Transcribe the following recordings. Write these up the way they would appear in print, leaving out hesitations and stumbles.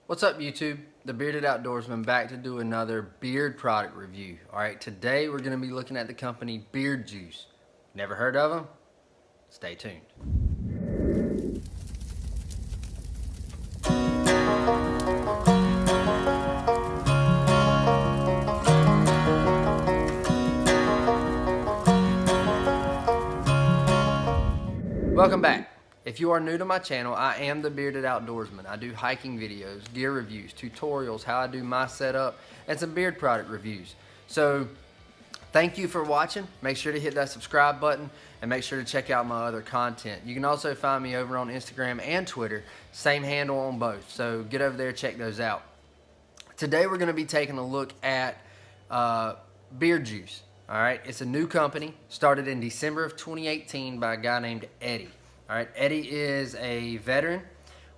What's up, YouTube? The Bearded Outdoorsman back to do another beard product review. Alright, today we're going to be looking at the company Beard Juice. Never heard of them? Stay tuned. Welcome back. If you are new to my channel, I am the Bearded Outdoorsman. I do hiking videos, gear reviews, tutorials, how I do my setup, and some beard product reviews. So thank you for watching. Make sure to hit that subscribe button and make sure to check out my other content. You can also find me over on Instagram and Twitter. Same handle on both. So get over there, check those out. Today we're going to be taking a look at Beard Juice. All right, it's a new company, started in December of 2018 by a guy named Eddie. All right, Eddie is a veteran.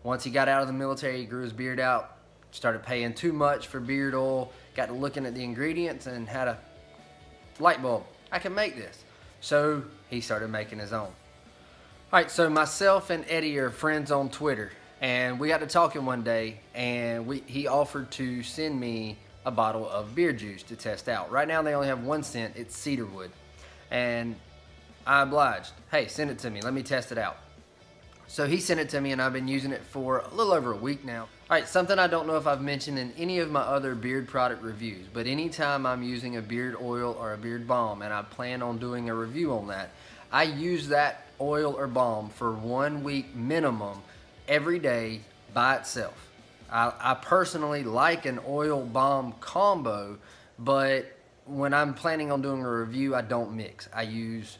Once he got out of the military, he grew his beard out, started paying too much for beard oil, got to looking at the ingredients and had a light bulb. I can make this. So he started making his own. All right, so myself and Eddie are friends on Twitter, and we got to talking one day, and he offered to send me a bottle of beard juice to test out. Right now they only have one scent, it's cedarwood. And I obliged. Hey, send it to me, let me test it out. So he sent it to me and I've been using it for a little over a week now. Alright, something I don't know if I've mentioned in any of my other beard product reviews, but anytime I'm using a beard oil or a beard balm and I plan on doing a review on that, I use that oil or balm for 1 week minimum every day by itself. I personally like an oil balm combo, but when I'm planning on doing a review, I don't mix. I use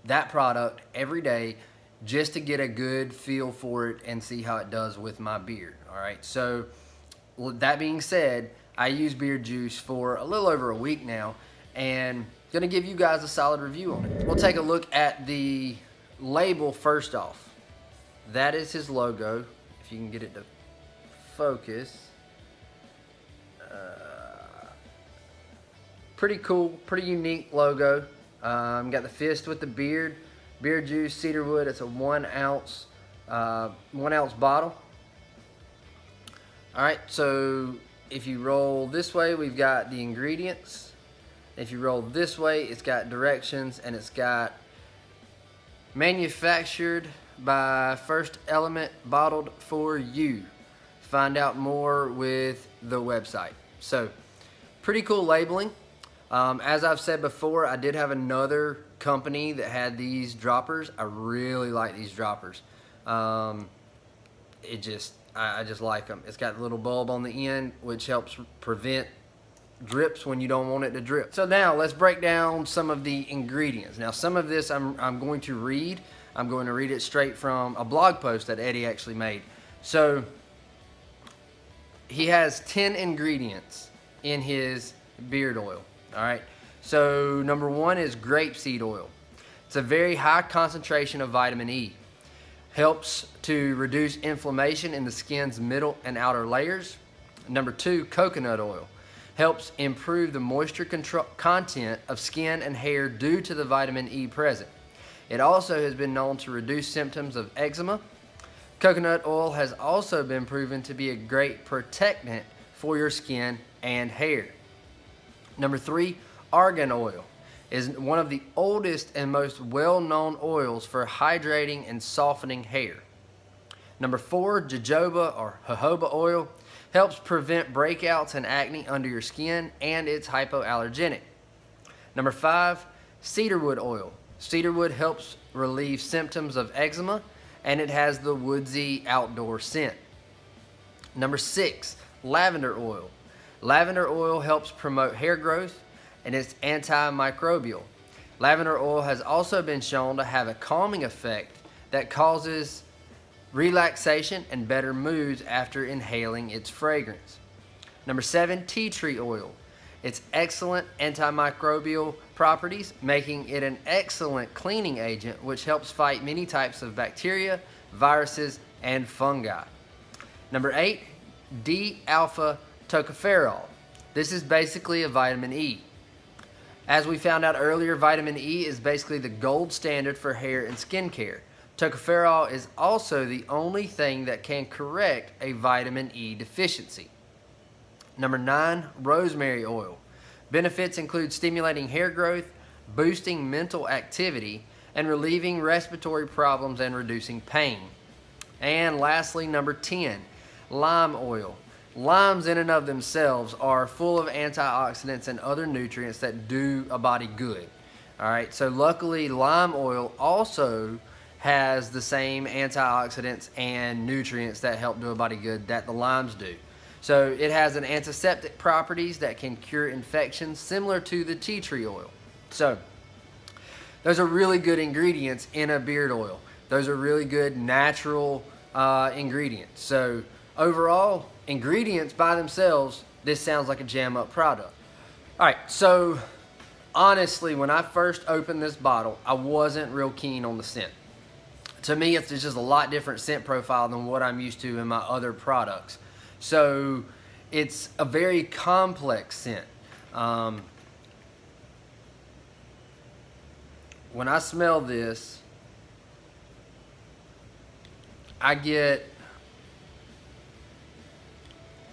that product every day just to get a good feel for it and see how it does with my beard. All right, so that being said, I use Beard Juice for a little over a week now and gonna give you guys a solid review on it. We'll take a look at the label first off. That is his logo, if you can get it to focus. Pretty cool, pretty unique logo. Got the fist with the beard juice, cedarwood. It's a 1 ounce bottle. All right, so if you roll this way, we've got the ingredients. If you roll this way, it's got directions, and it's got manufactured by First Element, bottled for you. Find out more with the website. So pretty cool labeling. As I've said before, I did have another company that had these droppers. I really like these droppers. I just like them. It's got a little bulb on the end, which helps prevent drips when you don't want it to drip. So now let's break down some of the ingredients. Now some of this I'm going to read. I'm going to read it straight from a blog post that Eddie actually made. So he has 10 ingredients in his beard oil. All right, so number 1 is grapeseed oil. It's a very high concentration of vitamin E. Helps to reduce inflammation in the skin's middle and outer layers. Number 2, coconut oil. Helps improve the moisture content of skin and hair due to the vitamin E present. It also has been known to reduce symptoms of eczema. Coconut oil has also been proven to be a great protectant for your skin and hair. Number 3, argan oil is one of the oldest and most well-known oils for hydrating and softening hair. Number 4, jojoba or jojoba oil helps prevent breakouts and acne under your skin, and it's hypoallergenic. Number 5, cedarwood oil. Cedarwood helps relieve symptoms of eczema, and it has the woodsy outdoor scent. Number 6, lavender oil. Lavender oil helps promote hair growth, and it's antimicrobial. Lavender oil has also been shown to have a calming effect that causes relaxation and better moods after inhaling its fragrance. Number 7, tea tree oil. Its excellent antimicrobial properties, making it an excellent cleaning agent, which helps fight many types of bacteria, viruses, and fungi. Number 8, D-alpha tocopherol. This is basically a vitamin E. As we found out earlier, vitamin E is basically the gold standard for hair and skin care. Tocopherol is also the only thing that can correct a vitamin E deficiency. Number 9, rosemary oil. Benefits include stimulating hair growth, boosting mental activity, and relieving respiratory problems and reducing pain. And lastly, number 10, lime oil. Limes in and of themselves are full of antioxidants and other nutrients that do a body good. All right, so luckily lime oil also has the same antioxidants and nutrients that help do a body good that the limes do. So it has an antiseptic properties that can cure infections similar to the tea tree oil. So those are really good ingredients in a beard oil. Those are really good natural ingredients. So overall, ingredients by themselves, this sounds like a jam up product. All right, so honestly, when I first opened this bottle, I wasn't real keen on the scent. To me, it's just a lot different scent profile than what I'm used to in my other products. So it's a very complex scent. When I smell this, I get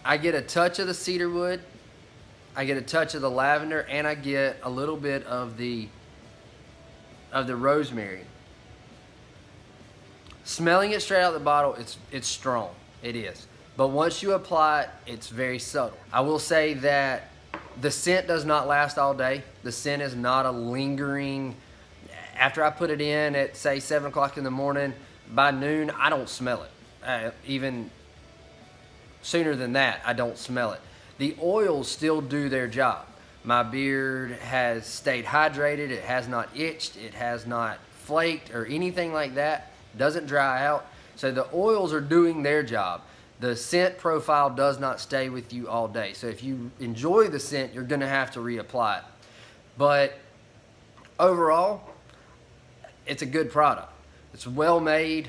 a touch of the cedar wood, I get a touch of the lavender, and I get a little bit of the rosemary. Smelling it straight out of the bottle, it's strong. It is. But once you apply it, it's very subtle. I will say that the scent does not last all day. The scent is not a lingering. After I put it in at, say, 7 o'clock in the morning, by noon, I don't smell it. Even sooner than that, I don't smell it. The oils still do their job. My beard has stayed hydrated. It has not itched. It has not flaked or anything like that. Doesn't dry out. So the oils are doing their job. The scent profile does not stay with you all day. So if you enjoy the scent, you're going to have to reapply it. But overall, it's a good product. It's well made.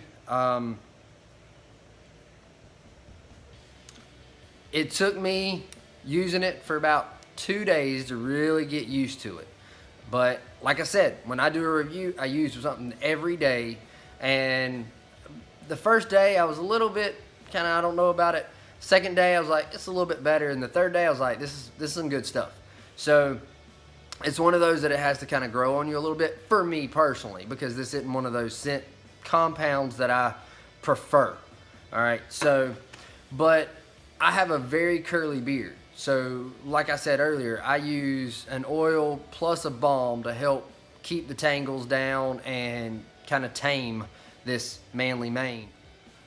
It took me using it for about 2 days to really get used to it. But like I said, when I do a review, I use something every day. And the first day I was a little bit kind of, I don't know about it. Second day I was like, it's a little bit better. And the third day I was like, this is some good stuff. So it's one of those that it has to kind of grow on you a little bit for me personally, because this isn't one of those scent compounds that I prefer. All right. So, but I have a very curly beard. So like I said earlier, I use an oil plus a balm to help keep the tangles down and kind of tame this manly mane.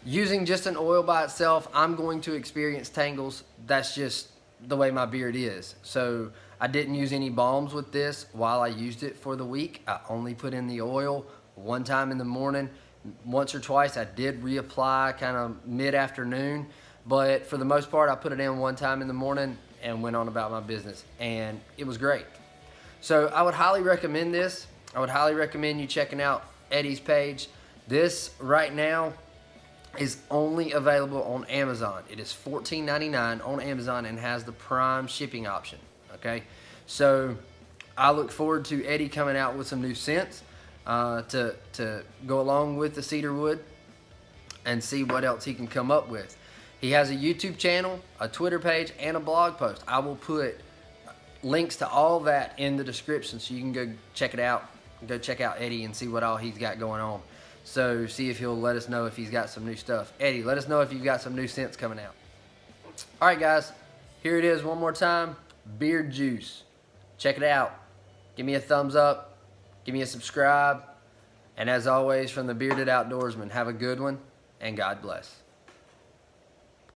Using just an oil by itself, I'm going to experience tangles. That's just the way my beard is. So I didn't use any balms with this while I used it for the week. I only put in the oil one time in the morning. Once or twice I did reapply kind of mid-afternoon, but for the most part I put it in one time in the morning and went on about my business, and it was great. So I would highly recommend this. I would highly recommend you checking out Eddie's page. This right now is only available on Amazon. It is $14.99 on Amazon and has the Prime shipping option. Okay, so I look forward to Eddie coming out with some new scents to go along with the cedar wood and see what else he can come up with. He has a YouTube channel, a Twitter page, and a blog post. I will put links to all that in the description so you can go check it out. Go check out Eddie and see what all he's got going on. So see if he'll let us know if he's got some new stuff. Eddie, let us know if you've got some new scents coming out. All right, guys, here it is one more time. Beard Juice. Check it out. Give me a thumbs up. Give me a subscribe. And as always, from the Bearded Outdoorsman, have a good one and God bless.